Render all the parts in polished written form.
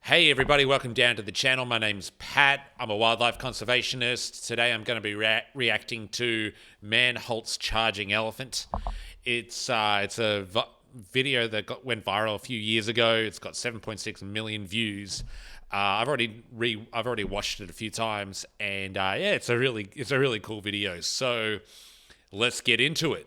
Hey everybody, welcome down to the channel. My name's Pat. I'm a wildlife conservationist. Today I'm going to be reacting to man halts charging elephant. It's a video that went viral a few years ago. It's got 7.6 million views. I've already watched it a few times, and yeah, it's a really cool video. So let's get into it.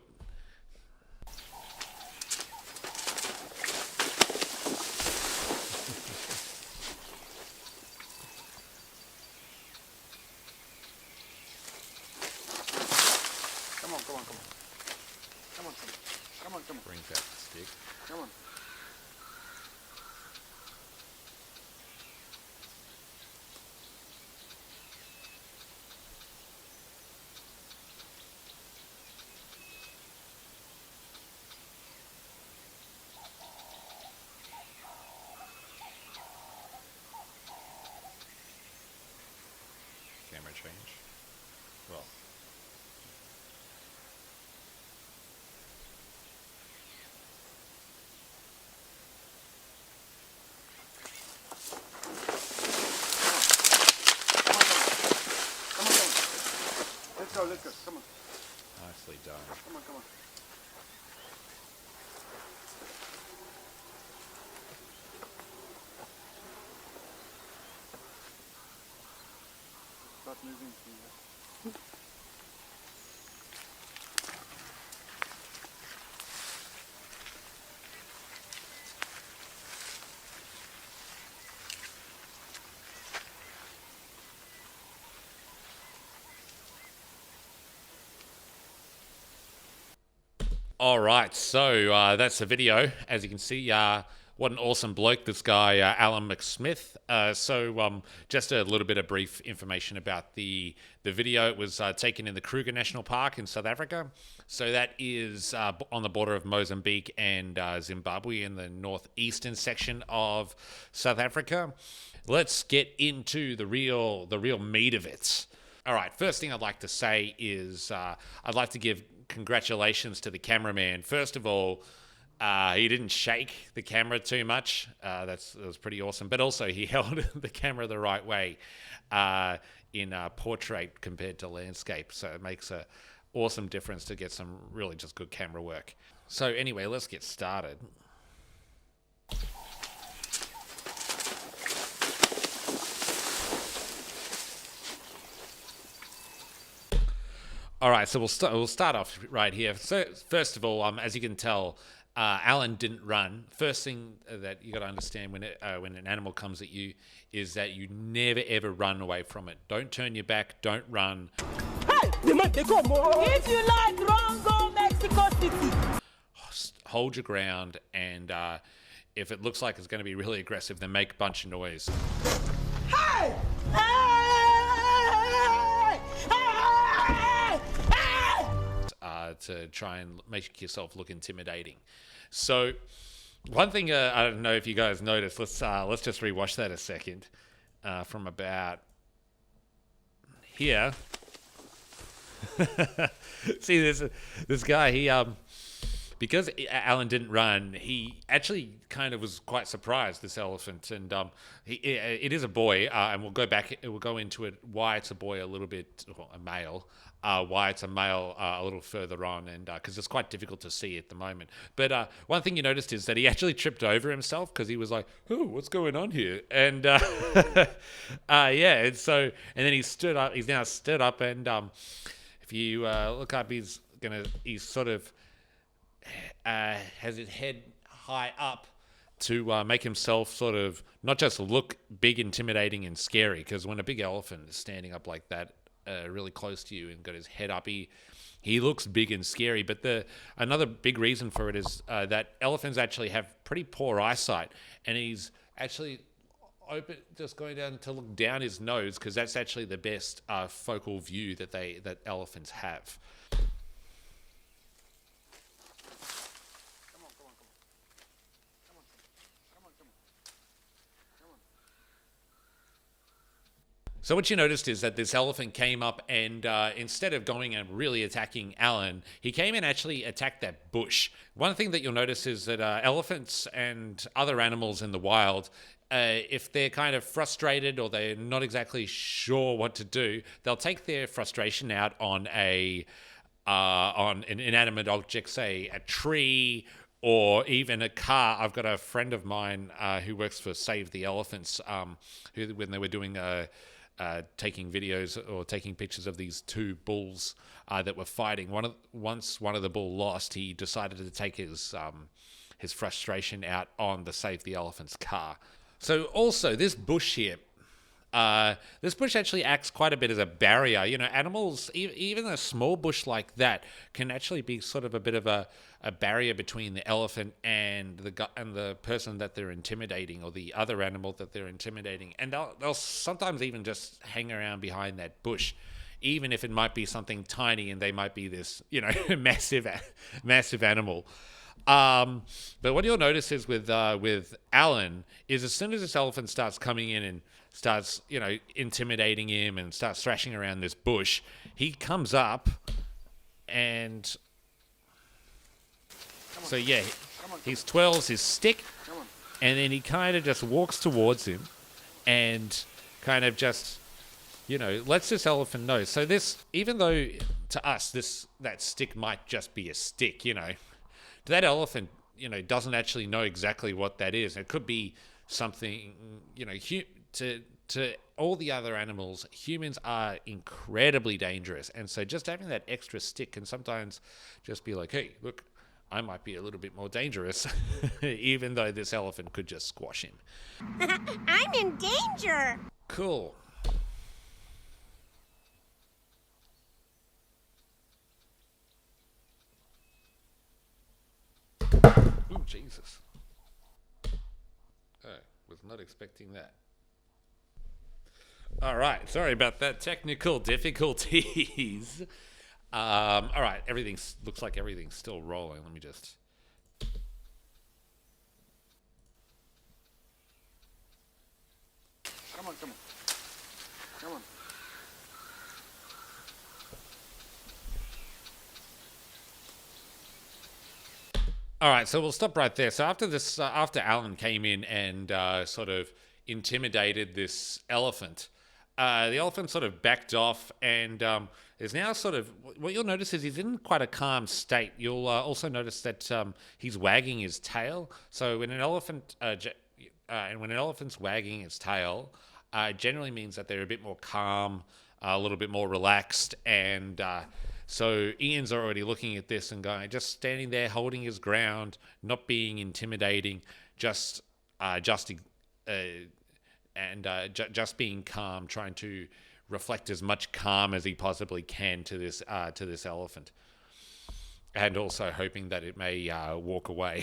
Come on. Bring that stick. Come on. Camera change. Well. Let's go. Come on. Nicely done. Come on. Start moving. All right, so that's the video. As you can see, what an awesome bloke this guy, Alan McSmith. Just a little bit of brief information about the video. It was taken in the Kruger National Park in South Africa. So that is on the border of Mozambique and Zimbabwe in the northeastern section of South Africa. Let's get into the real meat of it. All right, first thing I'd like to say is I'd like to give congratulations to the cameraman. First of all, he didn't shake the camera too much. That was pretty awesome. But also, he held the camera the right way in portrait compared to landscape. So it makes an awesome difference to get some really just good camera work. So anyway, let's get started. All right, so we'll start off right here. So first of all, as you can tell, Alan didn't run. First thing that you got to understand when an animal comes at you is that you never ever run away from it. Don't turn your back. Don't run. Hey, if you like, run, go Mexico City. Hold your ground, and if it looks like it's going to be really aggressive, then make a bunch of noise. Hey! To try and make yourself look intimidating. So one thing I don't know if you guys noticed, let's just rewatch that a second from about here. See this guy, he because Alan didn't run, he actually kind of was quite surprised, this elephant, and it is a boy, and we'll go into it why it's a boy a little bit, or a male, why it's a male a little further on, and because it's quite difficult to see at the moment. But one thing you noticed is that he actually tripped over himself because he was like, "Oh, what's going on here?" And yeah, and then he stood up. He's now stood up, and if you look up, he's sort of has his head high up to make himself sort of not just look big, intimidating, and scary. Because when a big elephant is standing up like that, really close to you and got his head up, he looks big and scary. But another big reason for it is that elephants actually have pretty poor eyesight, and he's actually just going down to look down his nose, because that's actually the best focal view that elephants have. So what you noticed is that this elephant came up and instead of going and really attacking Alan, he came and actually attacked that bush. One thing that you'll notice is that elephants and other animals in the wild, if they're kind of frustrated or they're not exactly sure what to do, they'll take their frustration out on on an inanimate object, say a tree or even a car. I've got a friend of mine who works for Save the Elephants, who, when they were doing taking videos or taking pictures of these two bulls that were fighting, once one of the bull lost, he decided to take his frustration out on the Save the Elephants car. So also this bush here, this bush actually acts quite a bit as a barrier. You know, animals, even a small bush like that, can actually be sort of a bit of a barrier between the elephant and the person that they're intimidating, or the other animal that they're intimidating. And they'll sometimes even just hang around behind that bush, even if it might be something tiny and they might be this, you know, massive animal. But what you'll notice is with Alan is, as soon as this elephant starts coming in and starts, you know, intimidating him and starts thrashing around this bush, he comes up and so yeah, he twirls his stick and then he kind of just walks towards him and kind of just, you know, lets this elephant know. So this, even though to us that stick might just be a stick, you know, that elephant, you know, doesn't actually know exactly what that is. It could be something, you know, to all the other animals, humans are incredibly dangerous. And so just having that extra stick can sometimes just be like, hey, look, I might be a little bit more dangerous, even though this elephant could just squash him. I'm in danger. Cool. Ooh, Jesus. Oh, was not expecting that. All right, sorry about that, technical difficulties. All right, looks like everything's still rolling. Let me just... Come on. All right, so we'll stop right there. So after this, after Alan came in and sort of intimidated this elephant, the elephant sort of backed off and is now sort of, what you'll notice is he's in quite a calm state. You'll also notice that he's wagging his tail. So when an elephant, when an elephant's wagging its tail, it generally means that they're a bit more calm, a little bit more relaxed, and so Ian's already looking at this and going, just standing there, holding his ground, not being intimidating, just being calm, trying to reflect as much calm as he possibly can to this elephant, and also hoping that it may walk away.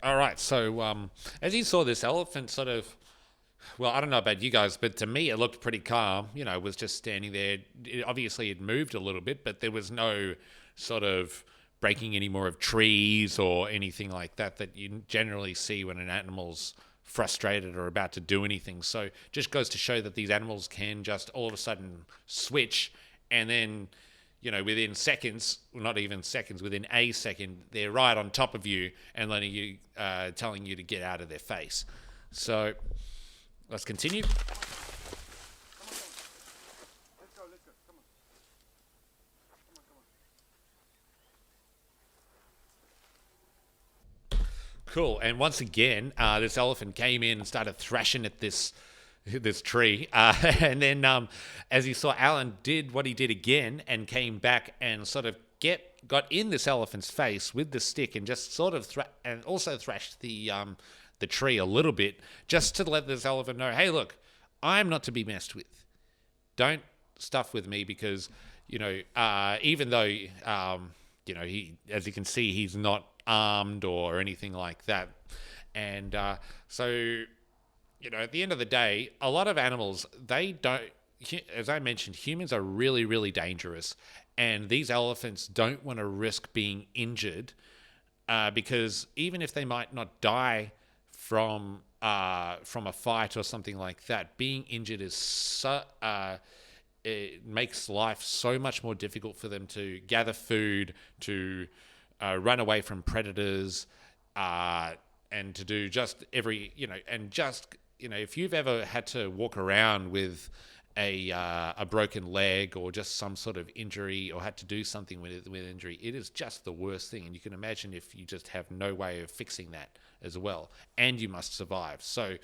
All right, so as you saw, this elephant sort of, well, I don't know about you guys, but to me it looked pretty calm. You know, it was just standing there. Obviously it moved a little bit, but there was no sort of breaking any more of trees or anything like that you generally see when an animal's frustrated or about to do anything. So just goes to show that these animals can just all of a sudden switch, and then, you know, within seconds, not even seconds, within a second, they're right on top of you and letting you, telling you to get out of their face. So let's continue. Let's go. Come on. Cool. And once again, this elephant came in and started thrashing at this tree. And then as you saw, Alan did what he did again and came back and sort of got in this elephant's face with the stick and just sort of and also thrashed the tree a little bit, just to let this elephant know, hey, look, I'm not to be messed with. Don't stuff with me, because, you know, even though, you know, he, as you can see, he's not armed or anything like that. And so, you know, at the end of the day, a lot of animals, they don't, as I mentioned, humans are really, really dangerous. And these elephants don't want to risk being injured, because even if they might not die from a fight or something like that, being injured is so, it makes life so much more difficult for them to gather food, to run away from predators, and to do just every, if you've ever had to walk around with a broken leg or just some sort of injury, or had to do something with injury, it is just the worst thing. And you can imagine if you just have no way of fixing that as well, and you must survive. So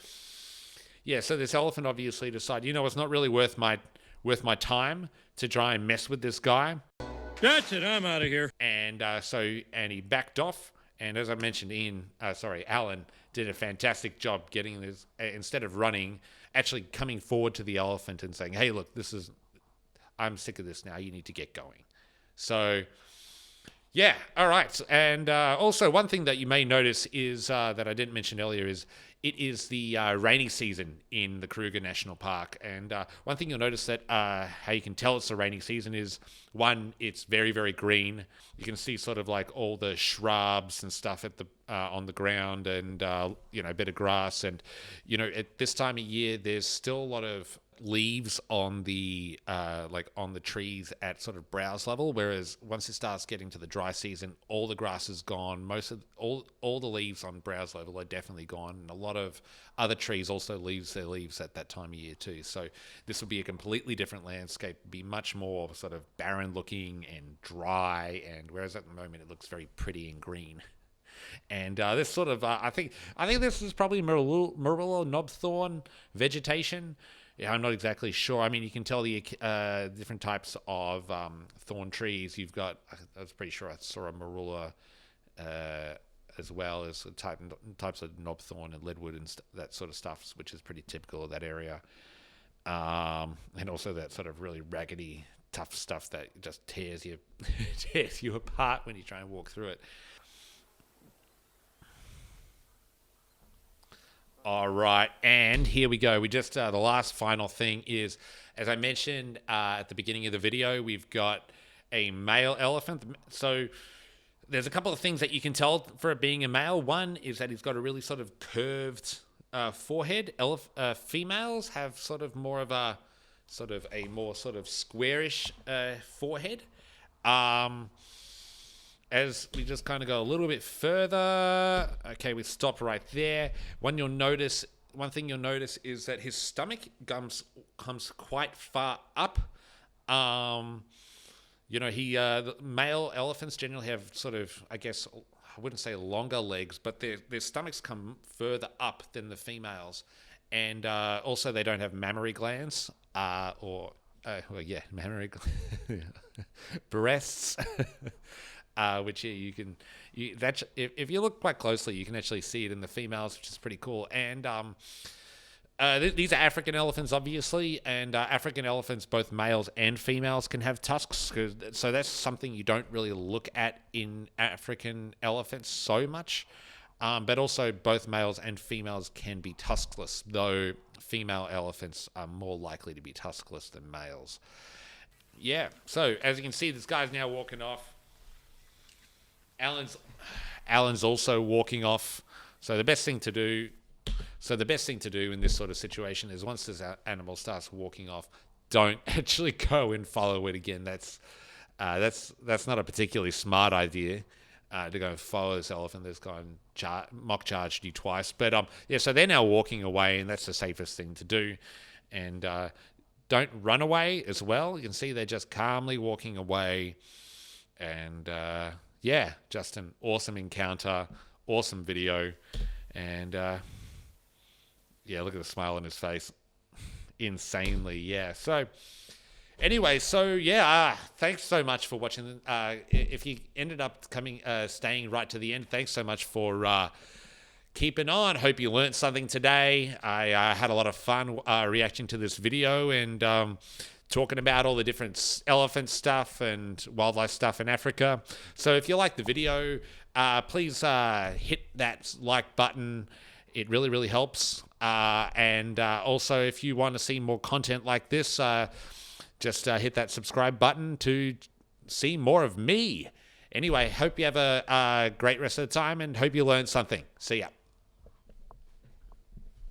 yeah, so this elephant obviously decided, it's not really worth my time to try and mess with this guy. That's it, I'm out of here. And he backed off. And as I mentioned, Alan did a fantastic job getting this, instead of running, actually coming forward to the elephant and saying, hey, look, I'm sick of this now. You need to get going. So, yeah, all right. And also one thing that you may notice is, that I didn't mention earlier, is it is the rainy season in the Kruger National Park. And one thing you'll notice that how you can tell it's the rainy season is, one, it's very, very green. You can see sort of like all the shrubs and stuff at the on the ground, and a bit of grass. And at this time of year, there's still a lot of leaves on the on the trees at sort of browse level, whereas once it starts getting to the dry season, all the grass is gone. All the leaves on browse level are definitely gone, and a lot of other trees also lose their leaves at that time of year too. So this will be a completely different landscape, be much more sort of barren looking and dry, and whereas at the moment it looks very pretty and green. And this sort of I think this is probably Murillo knobthorn vegetation. Yeah, I'm not exactly sure. I mean, you can tell the different types of thorn trees. You've got, I was pretty sure I saw a marula as well as types of knobthorn and leadwood and that sort of stuff, which is pretty typical of that area. And also that sort of really raggedy, tough stuff that just tears you apart when you try and walk through it. All right, and here we go. We just, the last final thing is, as I mentioned at the beginning of the video, we've got a male elephant. So there's a couple of things that you can tell for it being a male. One is that he's got a really sort of curved forehead. Females have sort of more of a more squarish forehead. As we just kind of go a little bit further, okay, we stop right there. One thing you'll notice is that his stomach comes quite far up. The male elephants generally have sort of, I guess, I wouldn't say longer legs, but their stomachs come further up than the females. And also they don't have mammary glands, mammary breasts. Which if you look quite closely, you can actually see it in the females, which is pretty cool. And these are African elephants, obviously, and African elephants, both males and females, can have tusks. So that's something you don't really look at in African elephants so much. But also both males and females can be tuskless, though female elephants are more likely to be tuskless than males. Yeah, so as you can see, this guy's now walking off. Alan's also walking off. So the best thing to do in this sort of situation is, once this animal starts walking off, don't actually go and follow it again. That's not a particularly smart idea, to go and follow this elephant that's gone mock charged you twice. But so they're now walking away, and that's the safest thing to do. And don't run away as well. You can see they're just calmly walking away, and just an awesome encounter, awesome video, and look at the smile on his face, insanely, yeah. So anyway, thanks so much for watching. If you ended up staying right to the end, thanks so much for keeping on. Hope you learned something today. I had a lot of fun reacting to this video and talking about all the different elephant stuff and wildlife stuff in Africa. So if you like the video, please hit that like button. It really, really helps. And also, if you want to see more content like this, just hit that subscribe button to see more of me. Anyway, hope you have a great rest of the time, and hope you learned something. See ya.